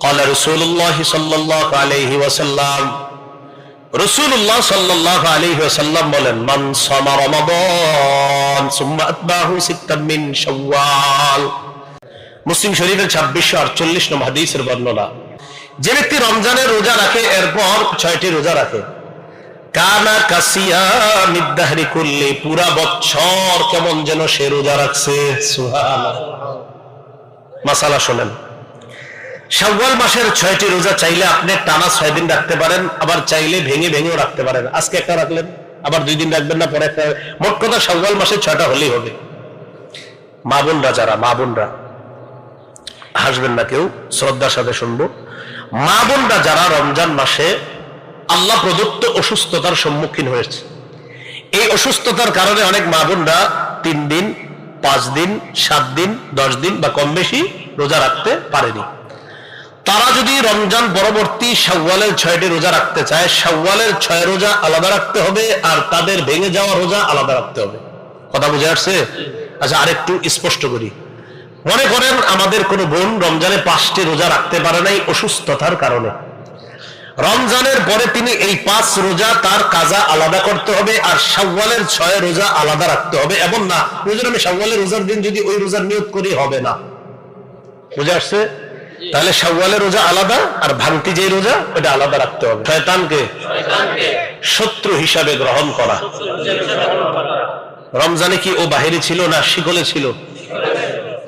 قال رسول الله صلى الله عليه وسلم রাসূলুল্লাহ সাল্লাল্লাহু আলাইহি ওয়াসাল্লাম বলেন মান সামা রমাদান সুম্মা আতবাহু সিত্তাম মিন শাওয়াল। মুসলিম শরীফের 2648 নম্বর হাদিসের বর্ণনা। যে ব্যক্তি রমজানের রোজা রাখে এরপর 6টি রোজা রাখে, কানা কাসিয়ামিদ দাহরি কুল্লি, পুরা বছর কেমন যেন সে রোজা রাখছে। সুবহানাল্লাহ। মাসালা শুনেন, শাওয়াল মাসের 6টি রোজা চাইলে আপনি টানা 6 দিন রাখতে পারেন, আবার চাইলে ভেঙে ভেঙেও রাখতে পারেন। আজকে একটা রাখলেন, আবার 2 দিন রাখবেন না, পরে একটা। মোট কথা শাওয়াল মাসে 6টা হলেই হবে। মা বোনরা যারা, মা বোনরা হাসবেন না কেউ, শ্রদ্ধার সাথে শুনবো। মা বোনরা যারা রমজান মাসে আল্লাহ প্রদত্ত অসুস্থতার সম্মুখীন হয়েছে, এই অসুস্থতার কারণে অনেক মা বোনরা 3 দিন, 5 দিন, 7 দিন, 10 দিন বা কম বেশি রোজা রাখতে পারেনি। তারা যদি রমজান পরবর্তী শাওয়ালের 6টি রোজা রাখতে চায়, শাওয়ালের 6 রোজা আলাদা রাখতে হবে, আর তাদের ভেঙে যাওয়া রোজা আলাদা রাখতে হবে। কথা বুঝে আসছে? আচ্ছা, আরেকটু স্পষ্ট করি। মনে করেন আমাদের কোনো বোন রমজানে 5টি রোজা রাখতে পারে নাই অসুস্থতার কারণে। রমজানের পরে তিনি এই 5 রোজা তার কাজা আলাদা করতে হবে, আর শাওয়ালের 6 রোজা আলাদা রাখতে হবে। এমন না বুঝলেন আমি শাওয়ালের রোজার দিন যদি ওই রোজার নিয়ত করি, হবে না। বুঝে আসছে? তাহলে শাওয়ালের রোজা আলাদা, আর ভাঙতি যে রোজা ওটা আলাদা রাখতে হবে। শয়তানকে শত্রু হিসাবে গ্রহণ করা। রমজানে কি ও বাহিরে ছিল না শিকলে ছিল?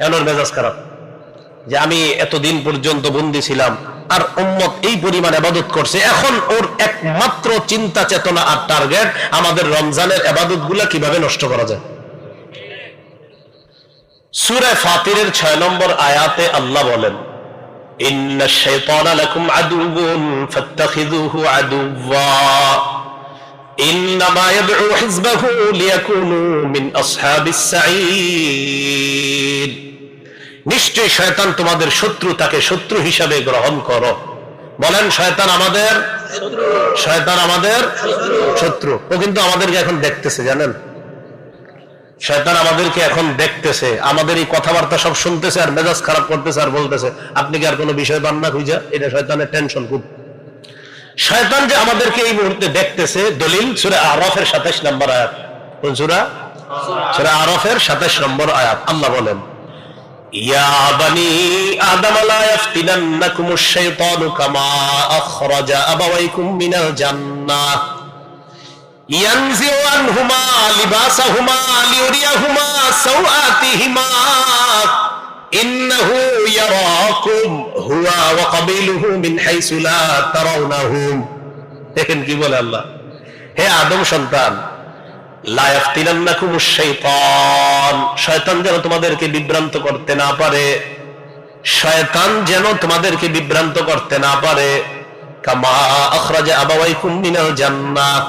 এমন মেজাজ খারাপ যে আমি এতদিন পর্যন্ত বন্দী ছিলাম, আর উম্মত এই পরিমাণ ইবাদত করছে, এখন ওর একমাত্র চিন্তা চেতনা আর টার্গেট আমাদের রমজানের ইবাদত গুলা কিভাবে নষ্ট করা যায়। সূরা ফাতিরের 6 নম্বর আয়াতে আল্লাহ বলেন, ইন্নাশ শাইতানা লাকুম আদুউন ফাত্তাখিযুহু আদুওয়া ইন্নামা ইয়াদউ হিজবাহু লিয়াকুনু মিন আসহাবিস সাঈর। নিশ্চয় শয়তান তোমাদের শত্রু, তাকে শত্রু হিসাবে গ্রহণ করো। বলেন, শয়তান আমাদের শত্রু, শয়তান আমাদের শত্রু। ও কিন্তু আমাদেরকে এখন দেখতেছে, জানেন? শয়তান আমাদেরকে এখন দেখতেছে, আমাদের এই কথাবার্তা সব শুনতেছে, আর মেজাজ খারাপ করতেছে, আর বলতেছে আপনি কি আর কোনো বিষয় পান না খুঁজা? এটা শয়তানের টেনশন খুব। শয়তান যে আমাদেরকে এই মুহূর্তে দেখতেছে, দলিল সূরা আরাফের 27 নম্বর আয়াত। কোন সূরা? সূরা আরাফের 27 নম্বর আয়াত। আল্লাহ বলেন, ইয়া বানি আদম লা ইফতিনান্নাকুমুশ শাইতানু কামা আখরাজা আবাওয়াইকুম মিনাল জান্নাহ ইয়ানজিউ আনহুমা লিবাসাহুমা লিউরিয়াহুমা সাওআতিহিমা ইন্নাহু ইয়ারাকুম হুয়া ওয়া কাবিলুহু মিন হাইসু লা তারাউনাহুম। দেখেন কি বলে আল্লাহ, হে আদম সন্তান, লা ইফতিনান্নাকুমুশ শাইতান, শয়তান যেন তোমাদেরকে বিভ্রান্ত করতে না পারে, শয়তান যেন তোমাদেরকে বিভ্রান্ত করতে না পারে। কামা আখরাজা আবাওয়াইকুম মিনাল জান্নাহ,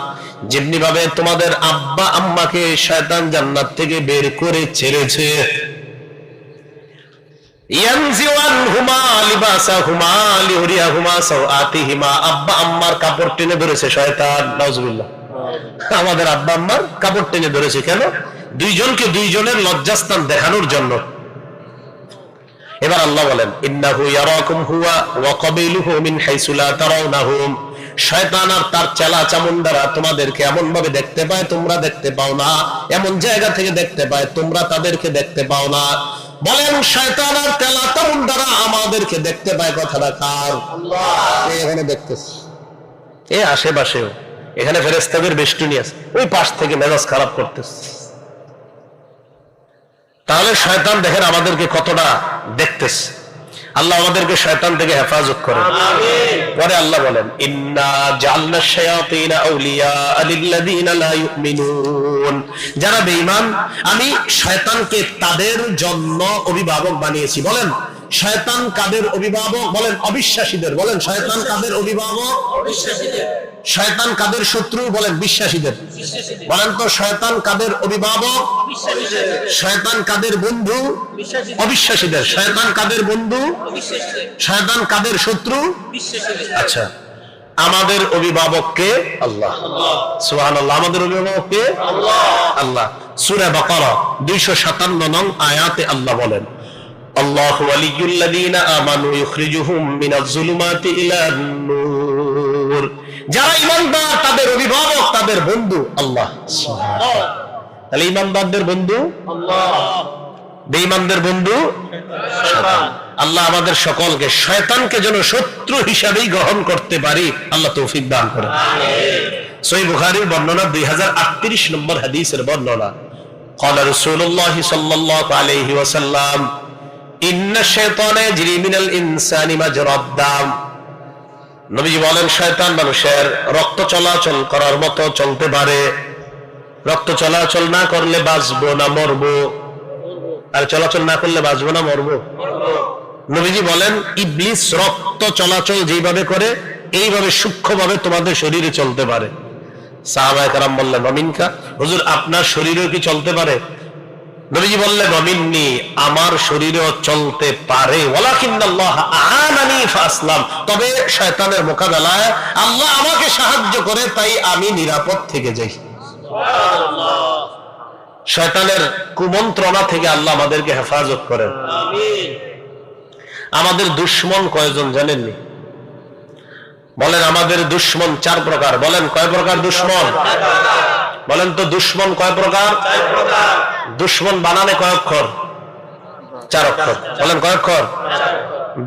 যেমনি ভাবে তোমাদের আব্বা আম্মাকে শয়তান জান্নাত থেকে বের করে ছেড়েছে। ইয়ানজিউ আনহুমা লিবাসাহুমা লিউরিয়াহুমা সাওআতিহিমা, আব্বা আম্মার কাপড় টেনে ধরেছে শয়তান। নাউজুবিল্লাহ। আমাদের আব্বা আম্মার কাপড় টেনে ধরেছে কেন? দুইজনকে দুইজনের লজ্জাস্থান দেখানোর জন্য। এবার আল্লাহ বলেন, ইন্নাহু ইয়ারাকুম হুয়া ওয়া কাবিলুহু মিন হাইসু লা তারাউনাহুম, শয়তান আর তার চেলা চামুন্ডারা তোমাদেরকে এমন ভাবে দেখতে পায় তোমরা দেখতে পাও না, এমন জায়গা থেকে দেখতে পায় তোমরা তাদেরকে দেখতে পাও না। বলেন, শয়তান আর চেলা চামুন্ডারা আমাদেরকে দেখতে পায়, কথাটা কার? আল্লাহ। এখানে দেখতেছে, এই আশেপাশেও, এখানে ফেরেশতাদের বেষ্টনী আছে, ওই পাশ থেকে মেজাজ খারাপ করতেছে। তাহলে শয়তান দেখেন আমাদেরকে কতটা দেখতেছে। আল্লাহ আমাদেরকে শয়তান থেকে হেফাজত করেন। আমিন। পরে আল্লাহ বলেন, ইন্না জাআলনাশ শায়াতিনা আউলিয়া লিল্লাযিনা লা ইউমিনুন, যারা বেঈমান আমি শয়তানকে তাদের জন্য অভিভাবক বানিয়েছি। বলেন, শয়তান কাদের অভিভাবক? বলেন, অবিশ্বাসীদের। বলেন, শয়তান কাদের অভিভাবক? অবিশ্বাসীদের। শয়তান কাদের শত্রু? বলেন, বিশ্বাসীদের। বলেন তো, শয়তান কাদের অভিভাবক? শয়তান কাদের বন্ধু? অবিশ্বাসীদের। শয়তান কাদের বন্ধু? শয়তান কাদের শত্রু? আচ্ছা, আমাদের অভিভাবক কে? আল্লাহ। সুবহানাল্লাহ। আমাদের অভিভাবক কে? আল্লাহ। আল্লাহ। সূরা বাকারা 257 নং আয়াতে আল্লাহ বলেন, আল্লাহু ওয়ালিয়্যুল্লাযীনা আমানু ইউখরিজুহুম মিনাজ-যুলুমাতি ইলান-নূর। যারা ঈমানদার তাদের অভিভাবক, তাদের বন্ধু আল্লাহ। তাহলে ঈমানদারদের বন্ধু আল্লাহ, বেঈমানদের বন্ধু শয়তান। আল্লাহ আমাদের সকলকে শয়তানকে যেন শত্রু হিসাবেই গ্রহণ করতে পারি, আল্লাহ তৌফিক দান করেন। সহিহ বুখারীর বর্ণনা 2038 নম্বর হাদিসের বর্ণনা। قال رسول الله صلى الله عليه وسلم إن الشيطان يجري من الإنسان مجرى الدم। নবীজি বলেন শয়তান মানুষের রক্ত চলাচল করার মতো চলতে পারে। রক্ত চলাচল না করলে বাঁচবো না মরবো? আর চলাচল না করলে বাঁচবো না মরবো? নবীজি বলেন ইবলিস রক্ত চলাচল যেভাবে করে এইভাবে সূক্ষ্মভাবে তোমাদের শরীরে চলতে পারে। সাহাবায়ে কেরাম বললেন ওয়ামিনকা, হুজুর আপনার শরীরেও কি চলতে পারে? নবীজি বললেন ওয়ামিন্নি, আমার শরীরেও চলতে পারে। ওয়ালাকিন্নাল্লাহ আ'আনানি ফাসলাম, তবে শয়তানের মোকাবেলায় আল্লাহ আমাকে সাহায্য করে, তাই আমি নিরাপদ থেকে যাই। সুবহানাল্লাহ। শয়তানের কুমন্ত্রণা থেকে আল্লাহ আমাদেরকে হেফাজত করেন। আমিন। আমাদের দুশমন কয়জন জানেননি? বলেন আমাদের দুশমন 4 প্রকার। বলেন কয় প্রকার দুশমন? বলেন তো দুশমন কয় প্রকার? 4 প্রকার। দুশমন বানানে কয় অক্ষর? 4 অক্ষর। বলেন কয় অক্ষর?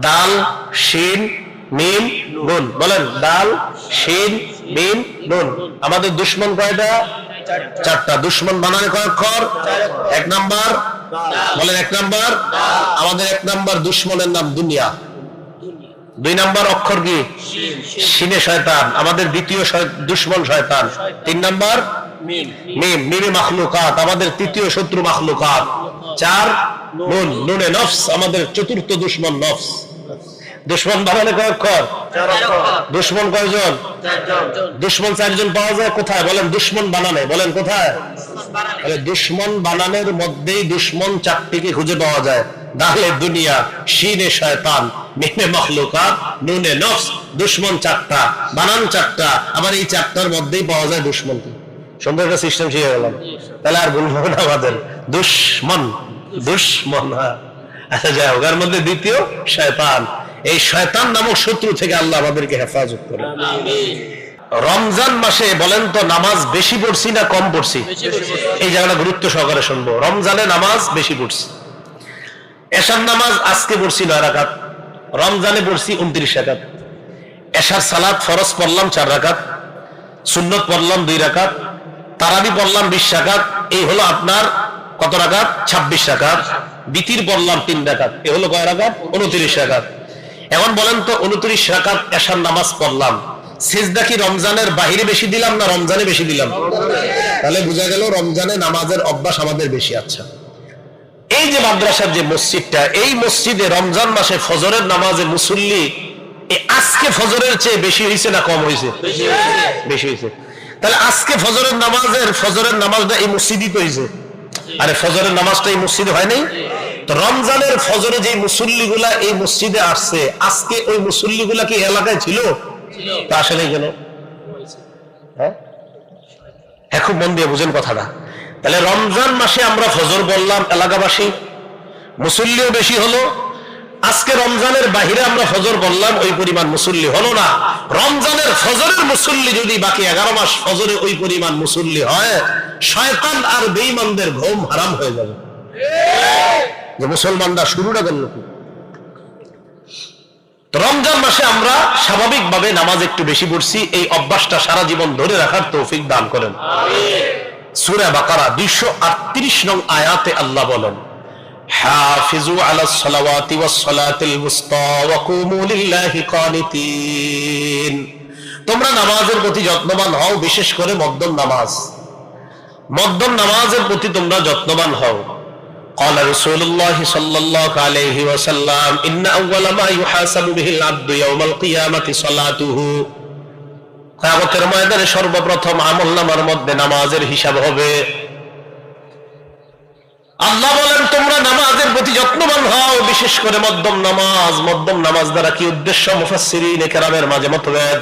দাল, শিন, মিম, নুন। বলেন দাল, শিন, মিম, নুন। আমাদের দুশমন কয়টা? 4টা। দুশমন বানানে কয় অক্ষর? 1 নাম্বার। বলেন 1 নাম্বার। আমাদের 1 নাম্বার দুশমনের নাম দুনিয়া। 2 নাম্বার অক্ষর কি? শিনে শয়তান। আমাদের দ্বিতীয় দুশমন শয়তান। 3 নাম্বার মিম। মিমে মাখলুকাত, আমাদের তৃতীয় শত্রু মাখলুকাত। 4 নুন, নুনে নফস, আমাদের চতুর্থ দুশমন নফস। দুশমন বানানে কয় অক্ষর? 4 অক্ষর। দুশমন কয়জন? 4 জন। দুশমন 4 জন পাওয়া যায় কোথায়? বলেন দুশমন বানানে। বলেন কোথায়? দুশমন বানানের মধ্যেই দুশমন 4টিকে খুঁজে পাওয়া যায়। দালে দুনিয়া, শিনে শয়তান, মিমে মাখলুকাত, নুনে নফস। দুশমন 4টা, বানান 4টা, আবার এই 4টার মধ্যেই পাওয়া যায় দুশমনকে। সুন্দর একটা সিস্টেম শিখে গেলাম, তাহলে আর ভুলবো না আমাদের। দুশমন, দুশমন। আচ্ছা যাই হোক, এর মধ্যে দ্বিতীয় শয়তান। এই শয়তান নামক শত্রু থেকে আল্লাহ আমাদেরকে হেফাজত করে। রমজান মাসে বলেন তো নামাজ বেশি পড়ছি না কম পড়ছি? এই জায়গাটা গুরুত্ব সহকারে শুনবো। রমজানে নামাজ বেশি পড়ছি। এশার নামাজ আজকে পড়ছি 9 রাকাত, রমজানে পড়ছি 29 রাকাত। এশার সালাত ফরজ পড়লাম 4 রাকাত, সুন্নত পড়লাম 2 রাকাত, তারাবি পড়লাম 20 রাকাত। এই হলো আপনার কত রাকাত? 26 রাকাত। বিতির পড়লাম 3 রাকাত। এই হলো কয় রাকাত? 29 রাকাত। এখন বলেন তো 29 রাকাত এশার নামাজ পড়লাম, সিজদা কি রমজানের বাহিরে বেশি দিলাম না রমজানে বেশি দিলাম? তাহলে বোঝা গেল রমজানে নামাজের অভ্যাস আমাদের বেশি। আচ্ছা, এই যে মাদ্রাসার যে মসজিদটা, এই মসজিদে রমজান মাসে ফজরের নামাজে মুসল্লি আজকে ফজরের চেয়ে বেশি হয়েছে না কম হয়েছে? বেশি হয়েছে। তাহলে আজকে ফজরের নামাজটা এই মসজিদই তো হয়েছে। আরে ফজরের নামাজটা এই মসজিদে হয় নাই? তো রমজানের ফজরে যে মুসল্লিগুলা এই মসজিদে আসছে, আজকে ওই মুসল্লিগুলা কি এলাকায় ছিল? তা আসলে কেন? হ্যাঁ, খুব মন দিয়ে বুঝেন কথাটা। তাহলে রমজান মাসে আমরা ফজর বললাম, এলাকাবাসী মুসল্লিও বেশি হলো। আজকে রমজানের বাহিরে আমরা ফজর বললাম, ওই পরিমাণ মুসল্লি হলো না। রমজানের ফজরের মুসল্লি যদি বাকি 11 মাস ফজরে ওই পরিমাণ মুসল্লি হয়, শয়তান আর বেঈমানদের ঘুম হারাম হয়ে যাবে। যে মুসলমানরা শুরুটা করল কি? রমজান মাসে আমরা স্বাভাবিকভাবে নামাজ একটু বেশি পড়ছি। এই অভ্যাসটা সারা জীবন ধরে রাখার তৌফিক দান করেন। সূরা বাকারা 238 নং আয়াতে আল্লাহ বলেন, হাফিজু আলাস সালাওয়াতি ওয়াস সালাতিল মুস্তা ওয়া কুমু লিল্লাহি কানিতিন। তোমরা নামাজের প্রতি যত্নবান হও, বিশেষ করে মধ্যম নামাজের প্রতি তোমরা যত্নবান হও। قال رسول الله صلى الله عليه وسلم إن أول ما يحاسب به العبد يوم القيامة صلاته। কিয়ামতের ময়দানে সর্বপ্রথম আমলনামার মধ্যে নামাজের হিসাব হবে। আল্লাহ বলেন তোমরা নামাজের প্রতি যত্নবান হও, বিশেষ করে মধ্যম নামাজ দ্বারা কি উদ্দেশ্য? মুফাসসিরিন কেরামের মাঝে মতভেদ।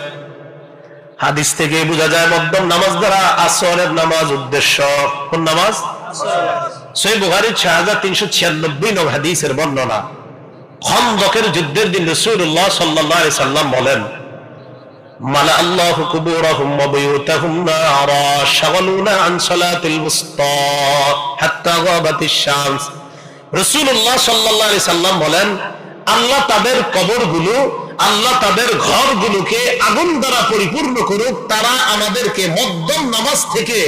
হাদিস থেকে বোঝা যায় মধ্যম নামাজ দ্বারা আসরের নামাজ উদ্দেশ্য। কোন নামাজ? সহিহ বুখারীর 6396 নং হাদিসের বর্ণনা। খন্দকের যুদ্ধের দিন রাসূলুল্লাহ সাল্লাল্লাহু আলাইহি সাল্লাম বলেন, মালা আল্লাহু কুবুরাহুম ওয়া বুয়ুতাহুম নারা শাগালুনা আন সালাতিল মুস্তা হাত্তা গাবাতিশ শামস। রাসূলুল্লাহ সাল্লাল্লাহু আলাইহি সাল্লাম বলেন, আল্লাহ তাদের কবরগুলো, আল্লাহ তাদের ঘরগুলোকে আগুন দ্বারা পরিপূর্ণ করুক, তারা আমাদেরকে মধ্যম নামাজ থেকে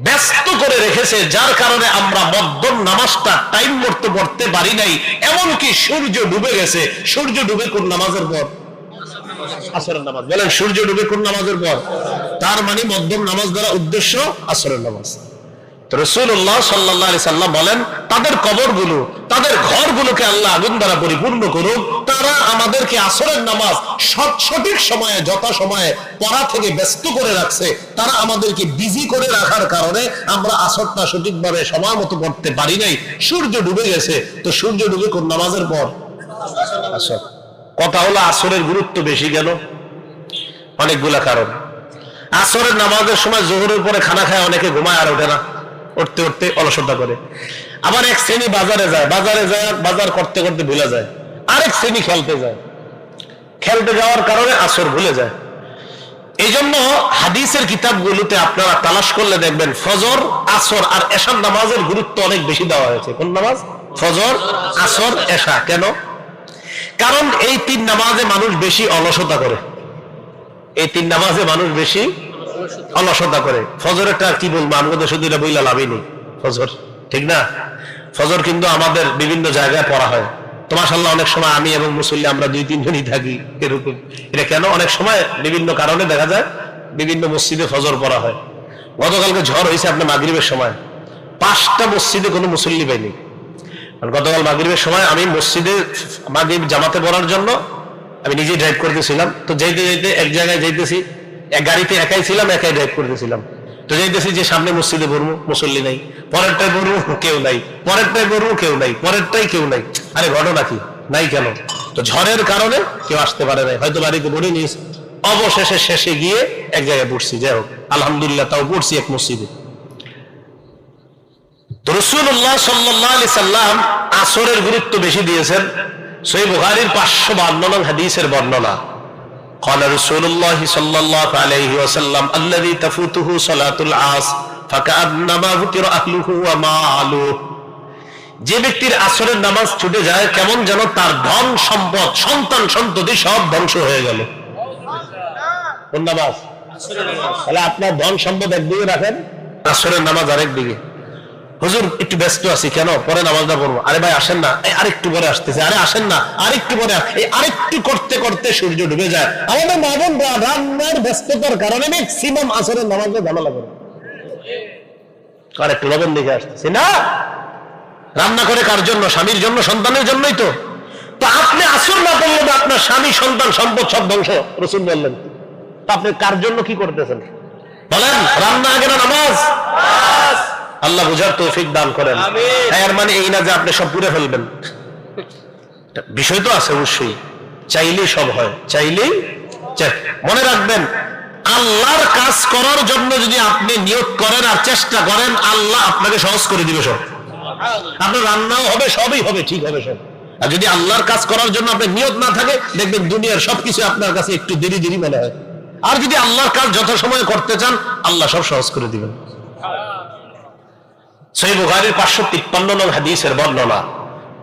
ব্যস্ত করে রেখেছে, যার কারণে আমরা মধ্যম নামাজটা টাইম মতো পড়তে পারি নাই। এমনকি সূর্য ডুবে গেছে। সূর্য ডুবে কোন নামাজের পর? আসরের নামাজ। বলেন সূর্য ডুবে কোন নামাজের পর? তার মানে মধ্যম নামাজ দ্বারা উদ্দেশ্য আসরের নামাজ। তো রাসূলুল্লাহ সাল্লাল্লাহু আলাইহি সাল্লাম বলেন, তাদের কবরগুলো, তাদের ঘরগুলোকে আল্লাহ আগুন দ্বারা পরিপূর্ণ করুক, তারা আমাদেরকে আসরের নামাজ সঠিক সময়ে যথা সময়ে পড়া থেকে ব্যস্ত করে রাখছে। তারা আমাদেরকে বিজি করে রাখার কারণে আমরা আসরটা সঠিকভাবে সময় মতো পড়তে পারি নাই। সূর্য ডুবে গেছে। তো সূর্য ডুবে কোন নামাজের পর? আসর। কথা হলো আসরের গুরুত্ব বেশি কেন? অনেকগুলা কারণ। আসরের নামাজের সময় জোহরের পরে খানা খায় অনেকে ঘুমায় আর ওঠে না, উঠতে উঠতে অলসতা করে। আবার এক শ্রেণী বাজারে যায়, বাজার করতে করতে ভুলে যায়। আরেক শ্রেণী খেলতে যায়, খেলতে যাওয়ার কারণে আসর ভুলে যায়। এই জন্য হাদিসের কিতাবগুলোতে আপনারা তালাশ করলে দেখবেন ফজর, আসর আর এশার নামাজের গুরুত্ব অনেক বেশি দেওয়া হয়েছে। কোন নামাজ? ফজর, আসর, এশা। কেন? কারণ এই তিন নামাজে মানুষ বেশি অলসতা করে। এই তিন নামাজে মানুষ বেশি অলসতা করে। ফজরেরটা কি বলবো, আমাদের তো শুধু এটা বইলা লাভই নেই। ফজর, ঠিক না? ফজর কিন্তু আমাদের বিভিন্ন জায়গায় পড়া হয়। তো মাশাআল্লাহ অনেক সময় আমি এবং মুসল্লি আমরা 2-3 জনই থাকি এরকম। এটা কেন? অনেক সময় বিভিন্ন কারণে দেখা যায় বিভিন্ন মসজিদে ফজর পড়া হয়। গতকালকে ঝড় হয়েছে আপনার মাগরিবের সময়, 5টা মসজিদে কোনো মুসল্লি পাইনি। গতকাল মাগরিবের সময় আমি মসজিদে মাগরিব জামাতে পড়ার জন্য আমি নিজে ড্রাইভ করতেছিলাম। তো যাইতে যাইতে এক জায়গায় যাইতেছি, এক গাড়িতে একাই ছিলাম, একাই ড্রাইভ করতেছিলাম। তো যাইতেছি যে সামনে মসজিদে পড়বো, মুসল্লি নাই। পরেরটায় পড়বো, কেউ নাই। পরেরটায় পড়বো, কেউ নাই। পরেরটাই কেউ নাই। আরে ঘটনা কি? নাই কেন? তো ঝড়ের কারণে কেউ আসতে পারে নাই, হয়তো বাড়িতে পড়ে নিয়েছে। অবশেষে শেষে গিয়ে এক জায়গায় পড়ছি। যাই হোক আলহামদুলিল্লাহ, তাও পড়ছি এক মসজিদে। তো রাসূলুল্লাহ সাল্লাল্লাহু আলাইহি সাল্লাম আসরের গুরুত্ব বেশি দিয়েছেন। সহিহ বুখারীর 552 নং হাদিসের বর্ণনা। قال رسول الله صلى الله عليه وسلم الذي تفوته صلاة العصر فكأنما ذكر أهله وماله। যে ব্যক্তির আসরের নামাজ ছুটে যায় কেমন যেন তার ধন সম্পদ, সন্তান সন্ততি সব ধ্বংস হয়ে গেল। কোন নামাজ? তাহলে আপনার ধন সম্পদ একদিকে রাখেন, আসরের নামাজ আরেক দিকে। হুজুর একটু ব্যস্ত আছি, কেন? পরে নামাজটা পড়বো। আরে ভাই আসেন না, আরেকটু পরে আসতেছে। আরে আসেন না, আরেকটু পরে। এই আরেকটু করতে করতে সূর্য ডুবে যায়। আমাদের মা বোনরা রান্নার ব্যস্ততার কারণে ম্যাক্সিমাম আসরের নামাজে ঝামেলা করে। আর একটু লবণ দেখে আসতেছি না, রান্না করে কার জন্য? স্বামীর জন্য, সন্তানের জন্যই তো। তো আপনি আসর না করলে আপনার স্বামী, সন্তান, সম্পদ সব ধ্বংস, রাসূল বললেন। তো আপনি কার জন্য কি করতেছেন বলেন? রান্না আগে না নামাজ? আল্লাহ বুঝার তৌফিক দান করেন। এর মানে এই না যে আপনি সব পুড়ে ফেলবেন। বিষয় তো আছে অবশ্যই, চাইলেই সব হয়, চাইলেই। মনে রাখবেন, আল্লাহর কাজ করার জন্য যদি আপনি নিয়ত করেন আর চেষ্টা করেন, আল্লাহ আপনাকে সহজ করে দিবে সব। আপনার রান্নাও হবে, সবই হবে, ঠিক হবে সব। আর যদি আল্লাহর কাজ করার জন্য আপনার নিয়ত না থাকে, দেখবেন দুনিয়ার সবকিছু আপনার কাছে একটু দেরি দেরি মনে হয়। আর যদি আল্লাহর কাজ যথাসময়ে করতে চান, আল্লাহ সব সহজ করে দিবেন। সহিহ বুখারীর 553 নং হাদিসের বর্ণনা।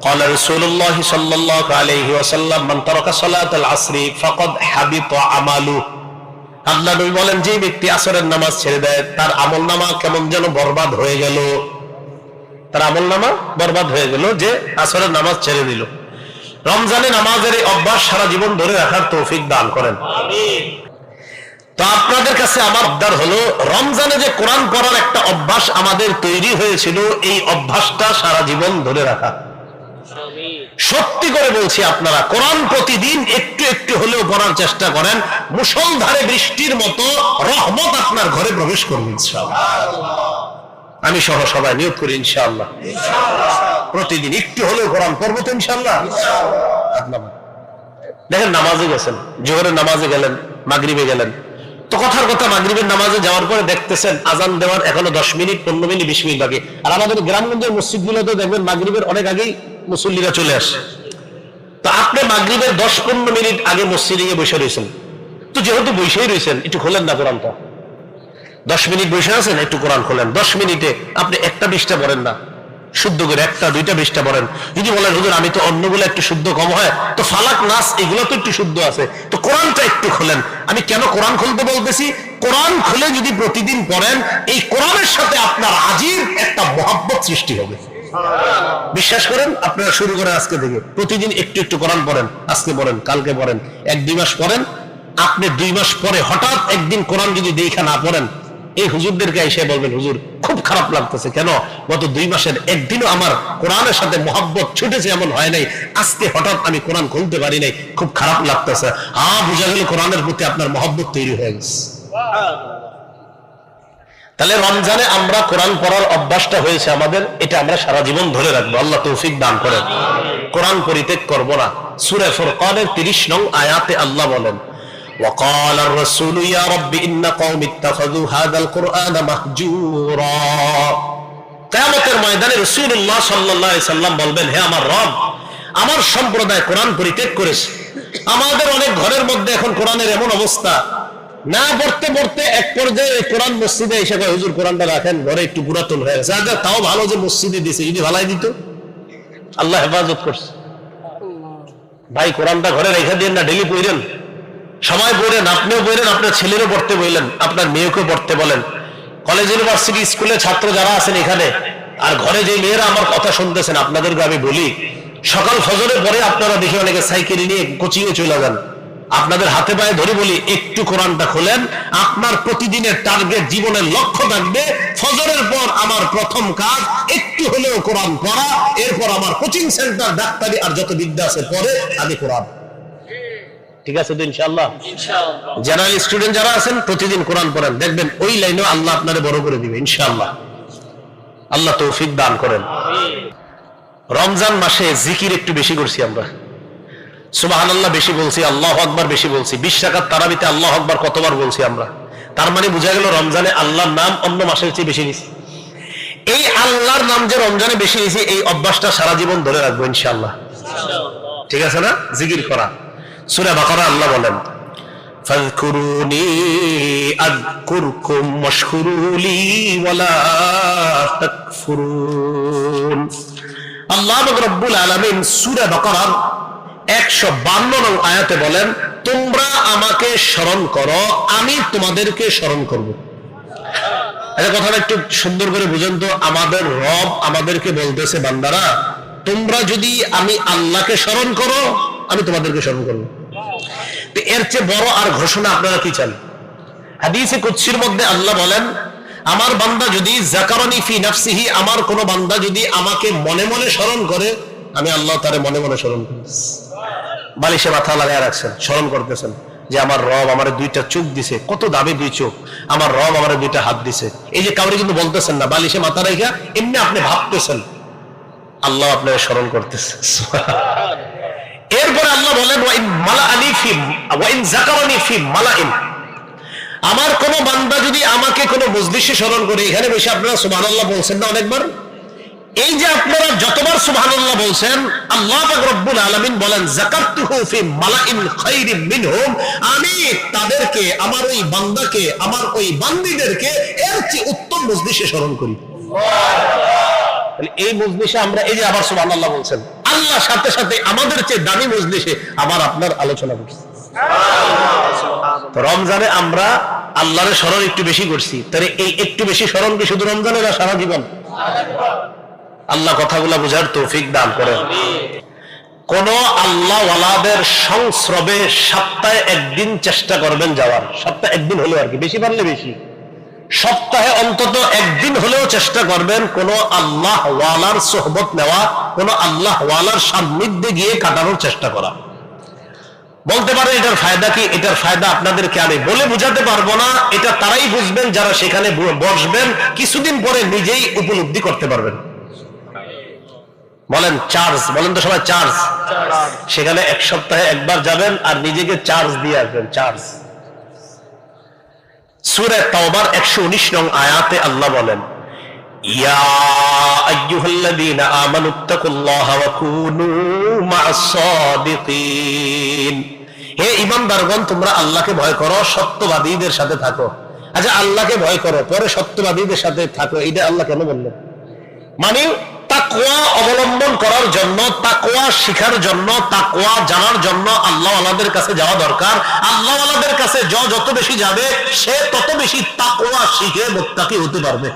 قال رسول الله صلى الله عليه وسلم من ترك صلاة العصر فقد حبط عمله। আল্লাহ নবী বলেন, যে ব্যক্তি আসরের নামাজ ছেড়ে দেয় তার আমলনামা কেমন যেন বরবাদ হয়ে গেল। তার আমলনামা বরবাদ হয়ে গেল যে আসরের নামাজ ছেড়ে দিল। রমজানে নামাজের এই অভ্যাস সারা জীবন ধরে রাখার তৌফিক দান করেন। আমিন। তো আপনাদের কাছে আমার আবদার হলো, রমজানে যে কোরআন পড়ার একটা অভ্যাস আমাদের তৈরি হয়েছিল, এই অভ্যাসটা সারা জীবন ধরে রাখা। সত্যি করে বলছি, আপনারা কোরআন প্রতিদিন একটু একটু হলেও পড়ার চেষ্টা করেন। মুষলধারে বৃষ্টির মতো রহমত আপনার ঘরে প্রবেশ করবে ইনশাআল্লাহ। আমি সহ সবাই নিয়ত করি ইনশাআল্লাহ, প্রতিদিন একটু হলেও কোরআন পড়বো তো ইনশাআল্লাহ। দেখেন নামাজে গেছেন, জোহরের নামাজে গেলেন, মাগরিবে গেলেন, তো কথার কথা মাগরিবের নামাজে যাওয়ার পরে দেখতেছেন আজান দেওয়ার এখনো 10 মিনিট 15 মিনিট 20 মিনিট বাকি। আর আমাদের গ্রামগঞ্জের মসজিদগুলোতে দেখবেন মাগরিবের অনেক আগেই মুসল্লিরা চলে আসে। তো আপনি মাগরিবের 10-15 মিনিট আগে মসজিদে গিয়ে বসে রয়েছেন, তো যেহেতু বসেই রয়েছেন একটু খোলেন না কোরআনটা। 10 মিনিট বসে আছেন, একটু কোরআন খোলেন। 10 মিনিটে আপনি একটা পৃষ্ঠা পড়েন না, শুদ্ধ করে 1টা-2টা পৃষ্ঠা পড়েন। যদি বলেন হুজুর আমি তো অন্যগুলো একটু শুদ্ধ কম হয়, তো ফালাক নাস এগুলো তো একটু শুদ্ধ আছে, তো কোরআনটা একটু খোলেন। আমি কেন কোরআন খুলতে বলতেছি, কোরআন খুলে যদি প্রতিদিন পড়েন, এই কোরআনের সাথে আপনার আজীব একটা মহব্বত সৃষ্টি হবে। বিশ্বাস করেন, আপনারা শুরু করেন আজকে থেকে, প্রতিদিন একটু একটু কোরআন পড়েন। আজকে পড়েন, কালকে পড়েন, 1-2 মাস পড়েন। আপনি 2 মাস পরে হঠাৎ একদিন কোরআন যদি দেখা না পড়েন, এই হুজুরদেরকে এসে বলবেন হুজুর খুব খারাপ লাগতেছে, কেন গত 2 মাসের একদিনও আমার কোরআনের সাথে মহব্বত ছুটেছে এমন হয় নাই, আজকে হঠাৎ আমি কোরআন খুলতে পারি নাই, খুব খারাপ লাগতেছে। বুঝা গেল কোরআনের প্রতি আপনার মহব্বত তৈরি হয়ে গেছে। তাহলে রমজানে আমরা কোরআন পড়ার অভ্যাসটা হয়েছে আমাদের, এটা আমরা সারা জীবন ধরে রাখবো। আল্লাহ তৌফিক দান করেন, কোরআন পরিত্যাগ করব না। সূরা ফুরকানের 30 নং আয়াতে আল্লাহ বলেন, وقال الرسول يا رب إن قوم اتخذوا هذا القرآن مهجورا। কিয়ামতের ময়দানে রাসূলুল্লাহ সাল্লাল্লাহু আলাইহি সাল্লাম বলবেন, হে আমার রব, আমার সম্প্রদায় কোরআন পরিত্যাগ করেছে। আমাদের অনেক ঘরের মধ্যে এখন কোরআনের এমন অবস্থা, না পড়তে পড়তে এক পর্যায়ে কোরআন মসজিদে এসে কয় হুজুর কোরআনটা রাখেন, ঘরে একটু পুরাতন হয়ে গেছে। আচ্ছা তাও ভালো যে মসজিদে দিয়েছে, যদি ভালাই দিত। আল্লাহ হেফাজত করছে। ভাই কোরআনটা ঘরে রেখে দিন না, ডেইলি পড়েন, সময় পড়েন, আপনিও পড়েন, আপনার ছেলেরও পড়তে বললেন, আপনার মেয়েকেও পড়তে বলেন। কলেজ ইউনিভার্সিটি স্কুলে ছাত্র যারা আছেন এখানে, আর ঘরে যে মেয়েরা আমার কথা শুনতেছেন, আপনাদেরকে আমি বলি, সকাল ফজরের পরে আপনারা দেখি অনেকে সাইকেল নিয়ে কোচিং এ চলে যান। আপনাদের হাতে পায়ে ধরে বলি, একটু কোরআনটা খোলেন। আপনার প্রতিদিনের টার্গেট, জীবনের লক্ষ্য থাকবে, ফজরের পর আমার প্রথম কাজ একটু হলেও কোরআন পড়া, এরপর আমার কোচিং সেন্টার, ডাক্তারি আর যত বিদ্যা আছে পরে আগে কোরআন। ঠিক আছে তো ইনশাআল্লাহ? জেনারেল স্টুডেন্ট যারা আছেন প্রতিদিন কোরআন পড়েন, দেখবেন ওই লাইনেও আল্লাহ আপনারে বড় করে দিবে ইনশাআল্লাহ। আল্লাহ তৌফিক দান করেন। রমজান মাসে জিকির একটু বেশি করছি আমরা, সুবহানাল্লাহ বেশি বলছি, আল্লাহু আকবার বেশি বলছি। 20 রাকাত তারাবিতে আল্লাহু আকবার কতবার বলছি আমরা? তার মানে বোঝা গেল রমজানে আল্লাহর নাম অন্য মাসের চেয়ে বেশি নিছি। এই আল্লাহর নাম যে রমজানে বেশি নিছি, এই অভ্যাসটা সারা জীবন ধরে রাখবো ইনশাআল্লাহ। ঠিক আছে না? জিকির করা। সূরা বাকারা আল্লাহ বলেন, ফাযকুরুনি আযকুরকুম ওয়াশকুরুলি ওয়ালা তাকফুরুন। আল্লাহ রাব্বুল আলামিন সূরা বাকারার 152 নং আয়াতে বলেন, তোমরা আমাকে স্মরণ করো, আমি তোমাদেরকে স্মরণ করব। এই কথাটা একটু সুন্দর করে বুঝেন তো, আমাদের রব আমাদেরকে বলতেছে, বান্দারা তোমরা যদি আমি আল্লাহকে স্মরণ করো, আমি তোমাদেরকে স্মরণ করব। তো এর চেয়ে বড় আর ঘোষণা আপনারা কি চান? হাদিসে কুদসির মধ্যে আল্লাহ বলেন, আমার বান্দা যদি যাকারানি ফি নাফসিহি, আমার কোন বান্দা যদি আমাকে মনে মনে স্মরণ করে, আমি আল্লাহ তারে মনে মনে স্মরণ করি। বালিশে মাথা লাগায় রাখছেন, স্মরণ করতেছেন যে আমার রব আমারে 2টা চোখ দিছে, কত দামি 2 চোখ, আমার রব আমারে 2টা হাত দিছে। এই যে কাউরে কিন্তু বলতেছেন না, বালিশে মাথা রেখে এমনি আপনি ভাবতেছেন, আল্লাহ আপনাকে স্মরণ করতেছে। এরপরে আল্লাহ বলেন, ওয়াইন মালাআনি ফি ওয়াইন যাকারানি ফি মালাইন, আমার কোন বান্দা যদি আমাকে কোন মজলিসে স্মরণ করে, এখানে বসে আপনারা সুবহানাল্লাহ বলছেন না অনেকবার, এই যে আপনারা যতবার সুবহানাল্লাহ বলছেন, আল্লাহ পাক রব্বুল আলামিন বলেন, যাকারতুহু ফি মালাইন খায়রিম মিনহুম, আমি তাদেরকে, আমার ওই বান্দাকে, আমার ওই বান্দীদেরকে এর চেয়ে উত্তম মজলিসে স্মরণ করি। এই মজলিসে আমরা, এই যে আবার সুবহানাল্লাহ বলছেন, আল্লাহ সাথে সাথে আমাদের চেয়ে দামি মজলিসে আমার আপনার আলোচনা করছি। রমজানে আমরা আল্লাহর স্মরণ একটু বেশি করছি, তাহলে এই একটু বেশি স্মরণ কি শুধু রমজানে না সারা জীবন? আল্লাহ কথাগুলো বুঝার তৌফিক দান করেন। কোন আল্লাহ ওয়ালাদের সংস্রবে সপ্তাহে একদিন চেষ্টা করবেন যাওয়ার, সপ্তাহে একদিন হলেও আর কি, বেশি পারলে বেশি, সপ্তাহে অন্তত একদিন হলেও চেষ্টা করবেন কোন আল্লাহ ওয়ালার সোহবত নেওয়া, কোন আল্লাহ ওয়ালার সান্নিধ্যে গিয়ে কাটানোর চেষ্টা করা। বলতে পারে এটার ফায়দা কি? এটার ফায়দা আপনাদেরকে আমি বলে বুঝাতে পারবো না, এটা তারাই বুঝবেন যারা সেখানে বসবেন, কিছুদিন পরে নিজেই উপলব্ধি করতে পারবেন। বলেন চার্জ, বলেন তো সবাই চার্জ। সেখানে 1 সপ্তাহে একবার যাবেন আর নিজেকে চার্জ দিয়ে আসবেন, চার্জ। সূরা তাওবার 119 নং আয়াতে আল্লাহ বলেন, ইয়া আইয়ুহাল্লাযীনা আমানুত্তাকুল্লাহা ওয়া কুনু মা'আস সাদিকিন। হে ঈমানদারগণ, তোমরা আল্লাহকে ভয় করো, সত্যবাদীদের সাথে থাকো। আচ্ছা, আল্লাহকে ভয় করো, পরে সত্যবাদীদের সাথে থাকো, এটা আল্লাহ কেন বললেন? মানে তাকওয়া অবলম্বন করার জন্য, তাকওয়া শিখার জন্য, তাকওয়া জানার জন্য আল্লাহওয়ালাদের কাছে যাওয়া দরকার। আল্লাহওয়ালাদের কাছে যত বেশি যাবে, সে তত বেশি তাকওয়া শিখে মুত্তাকি হতে পারবে।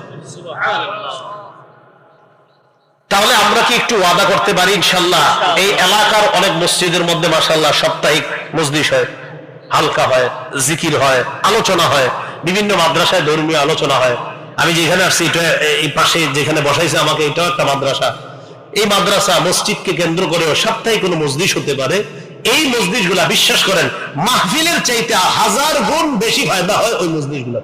তাহলে আমরা কি একটু ওয়াদা করতে পারি ইনশাআল্লাহ? এই এলাকার অনেক মসজিদের মধ্যে মাশাআল্লাহ সাপ্তাহিক মজলিস হয়, হালকা হয়, জিকির হয়, আলোচনা হয়, বিভিন্ন মাদ্রাসায় ধর্মীয় আলোচনা হয়। আমি যেখানে আসছি, এটা এই পাশে যেখানে বসাইছে আমাকে, এটাও একটা মাদ্রাসা। এই মাদ্রাসা মসজিদকে কেন্দ্র করেও সাপ্তাহিক কোনো মজলিস হতে পারে। এই মজলিসগুলা বিশ্বাস করেন মাহফিলের চাইতে 1000 গুণ বেশি ফায়দা হয় ওই মজলিসগুলো।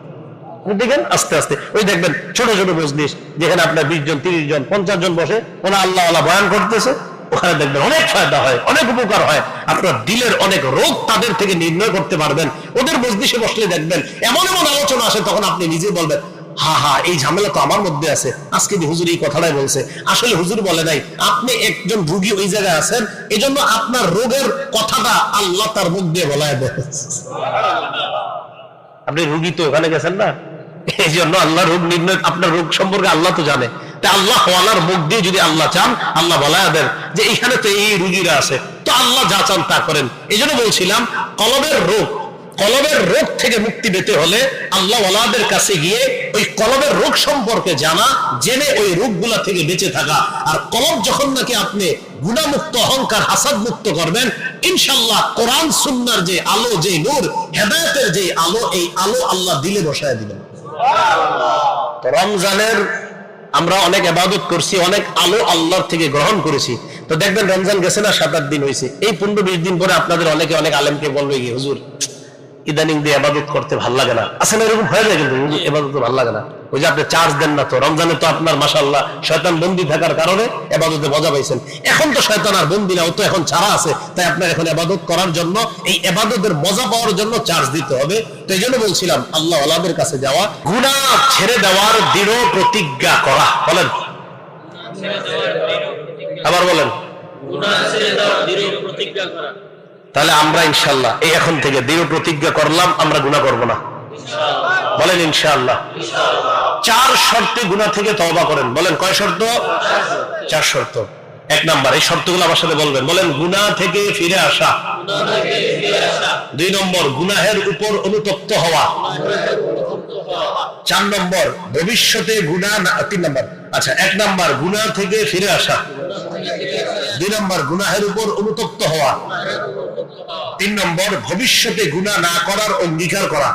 দেখেন আস্তে আস্তে ওই দেখবেন ছোট ছোট মজলিস, যেখানে আপনার 20 জন 30 জন 50 জন বসে, ওরা আল্লাহ আল্লাহ বয়ান করতেছে, ওখানে দেখবেন অনেক ফায়দা হয়, অনেক উপকার হয়। আপনার দিলের অনেক রোগ তাদের থেকে নির্ণয় করতে পারবেন। ওদের মজলিসে বসলে দেখবেন এমন এমন আলোচনা আসে, তখন আপনি নিজে বলবেন, হা হা, এই ঝামেলা তো আমার মধ্যে আছে, আজকে হুজুর এই কথাটাই বলছে। আসলে হুজুর বলে নাই, আপনি একজন রোগী ওই জায়গায় আছেন, এজন্য আপনার রোগের কথাটা আল্লাহ তার মুখ দিয়ে বলায় দেয়। আপনি রোগী তো ওখানে গেছেন না, এই জন্য আল্লাহ রোগ নির্ণয়, আপনার রোগ সম্পর্কে আল্লাহ তো জানে। তাই আল্লাহ ওয়ালার মুখ দিয়ে যদি আল্লাহ চান, আল্লাহ বলায় দেন যে এখানে তো এই রোগীরা আছে, তো আল্লাহ যা চান তা করেন। এই জন্য বলছিলাম, কলবের রোগ থেকে মুক্তি পেতে হলে আল্লাহ ওয়ালাদের কাছে গিয়ে ওই কলবের রোগ সম্পর্কে জানা, জেনে ওই রোগগুলা থেকে বেঁচে থাকা। আর কলব যখন নাকি আপনি গুনাহমুক্ত, অহংকার, হাসাদ মুক্ত করবেন, ইনশাআল্লাহ কোরআন সুন্নাহর যে আলো, যে নূর, হেদায়েতের যে আলো, এই আলো আল্লাহ দিলে বসায় দিবেন। তো রমজানের আমরা অনেক ইবাদত করছি, অনেক আলো আল্লাহর থেকে গ্রহণ করেছি। তো দেখবেন রমজান গেছে না, 7-8 দিন হয়েছে, এই 15-20 দিন পরে আপনাদের অনেকে অনেক আলেমকে বলবে কি, হুজুর ইদানিং দিয়ে ইবাদত করতে ভালো লাগে না। আসলে এরকম হয়ে যায়, কিন্তু ইবাদত ভালো লাগে না। ওই যে আপনি চার্জ দেন না, তো রমজানে তো আপনার মাশাআল্লাহ শয়তান বন্দী থাকার কারণে ইবাদতে মজা পাইছেন। এখন তো শয়তান আর বন্দী না, ও তো এখন ছাড়া আছে। তাই আপনার এখন ইবাদত করার জন্য, এই ইবাদতের মজা পাওয়ার জন্য চার্জ দিতে হবে। তো এই জন্য বলছিলাম, আল্লাহ ওয়ালাদের কাছে যাওয়া, গুনাহ ছেড়ে দেওয়ার দৃঢ় প্রতিজ্ঞা করা। বলেন, আবার বলেন, গুনাহ ছেড়ে দেওয়ার দৃঢ় প্রতিজ্ঞা করা। তাহলে আমরা ইনশাআল্লাহ এই এখন থেকে দৃঢ় প্রতিজ্ঞা করলাম, আমরা গুনাহ করব না। বলেন ইনশাআল্লাহ। 4 শর্তে গুনাহ থেকে তওবা করেন। বলেন কয় শর্ত? 4 শর্ত। 1 নাম্বার, এই শর্তগুলো আমার সাথে বলবেন। বলেন, গুনাহ থেকে ফিরে আসা। 2 নম্বর, গুনাহের উপর অনুতপ্ত হওয়া। 4 নম্বর, ভবিষ্যতে গুনাহ না। 3 নম্বর, আচ্ছা 1 নম্বর গুনাহ থেকে ফিরে আসা, 2 নম্বর গুনাহের উপর অনুতপ্ত হওয়া, 3 নম্বর ভবিষ্যতে গুনাহ না করার অঙ্গীকার করা,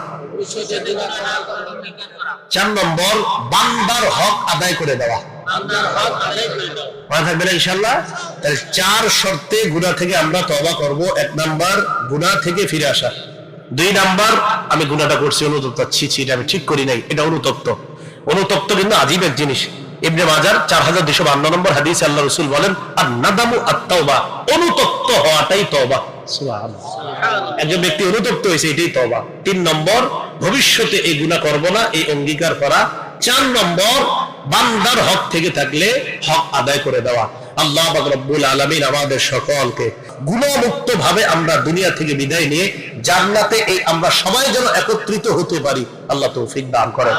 4 নম্বর বান্দার হক আদায় করে দেওয়া। মনে থাকবে না ইনশাআল্লাহ? তাহলে 4 শর্তে গুনাহ থেকে আমরা তওবা করব। 1 নম্বর গুনাহ থেকে ফিরে আসা, 2 নম্বর আমি গুনাহটা করছি অনুতপ্ত, এটা আমি ঠিক করি নাই, এটা অনুতপ্ত। অনুতপ্ত কিন্তু আজীব এক জিনিস। ইবনে মাজার 4252 নম্বর হাদিসে আল্লাহ রাসূল বলেন, আন-নাদামু আত-তাওবা, অনুতপ্ত হওয়াটাই তওবা। সুবহানাল্লাহ, একজন ব্যক্তি অনুতপ্ত হয়েছে, এটাই তওবা। 3 নম্বর ভবিষ্যতে এই গুনাহ করব না, এই অঙ্গীকার করা। 4 নম্বর বান্দার হক থেকে থাকলে হক আদায় করে দেওয়া। আল্লাহ পাক রব্বুল আলামিন আমাদের সকলকে গুনাহমুক্ত ভাবে আমরা দুনিয়া থেকে বিদায় নিয়ে জান্নাতে এই আমরা সবাই যেন একত্রিত হতে পারি, আল্লাহ তৌফিক দান করেন।